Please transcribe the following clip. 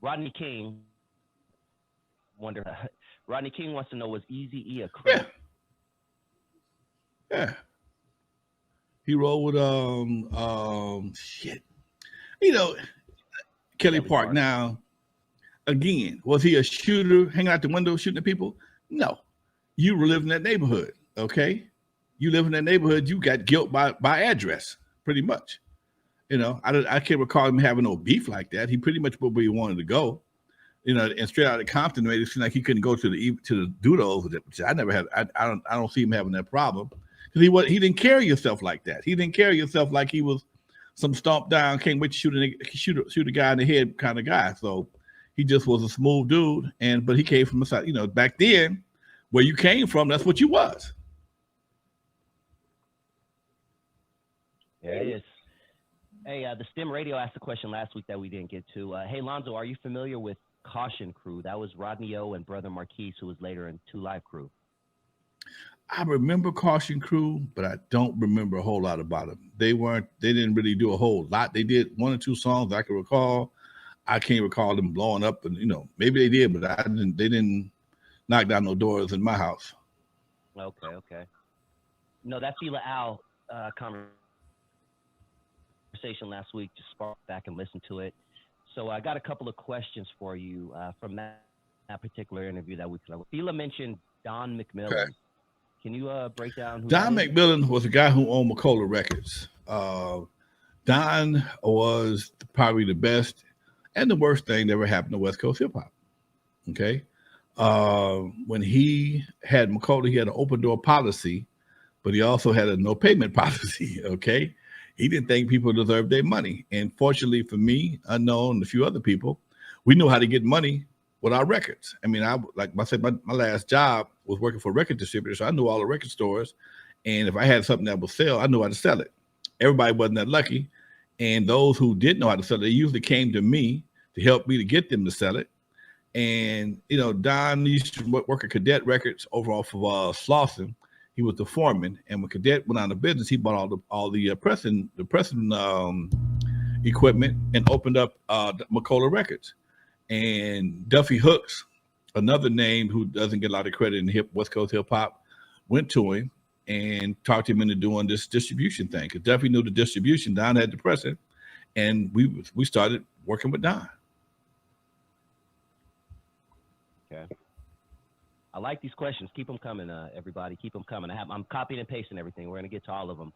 Rodney King wonder. Rodney King wants to know, was Easy E a Yeah, Crip? yeah. He rolled with shit. You know, Kelly Kelly Park. Park. Now, again, was he a shooter hanging out the window shooting at people? No. You live in that neighborhood, okay? You live in that neighborhood, you got guilt by address, pretty much. I can't recall him having no beef like that. He pretty much went where he wanted to go. And straight out of Compton made it seem like he couldn't go to the doodles. Which I never had. I don't see him having that problem because he didn't carry himself like that. He didn't carry himself like he was some stomp down, can't wait to shoot a guy in the head kind of guy. So he just was a smooth dude. But he came from the side. Back then, where you came from, that's what you was. There it is. Hey, the STEM Radio asked a question last week that we didn't get to. Hey, Lonzo, are you familiar with Caution Crew? That was Rodney O and Brother Marquise, who was later in Two Live Crew. I remember Caution Crew, but I don't remember a whole lot about them. They didn't really do a whole lot. They did one or two songs I can recall. I can't recall them blowing up, and maybe they did, but I didn't. They didn't knock down no doors in my house. Okay. No, that Fila Al conversation last week just sparked back and listened to it. So I got a couple of questions for you from that particular interview that we played. Fila mentioned Don Okay. McMillan. Can you break down who Don that is? McMillan was a guy who owned Michel'le Records. Don was probably the best and the worst thing that ever happened to West Coast hip hop. Okay. When he had Michel'le, he had an open door policy, but he also had a no payment policy. Okay. He didn't think people deserved their money. And fortunately for me, Unknown, and a few other people, we knew how to get money with our records. I mean, like I said, my last job was working for a record distributor, so I knew all the record stores. And if I had something that would sell, I knew how to sell it. Everybody wasn't that lucky. And those who did know how to sell it, they usually came to me to help me to get them to sell it. And Don used to work at Cadet Records over off of Slauson. He was the foreman, and when Cadet went out of business, he bought all the pressing equipment and opened up Michel'le Records. And Duffy Hooks, another name who doesn't get a lot of credit in West Coast hip hop, went to him and talked him into doing this distribution thing. Because Duffy knew the distribution, Don had the pressing, and we started working with Don. Okay. I like these questions. Keep them coming, everybody. Keep them coming. I'm copying and pasting everything. We're going to get to all of them.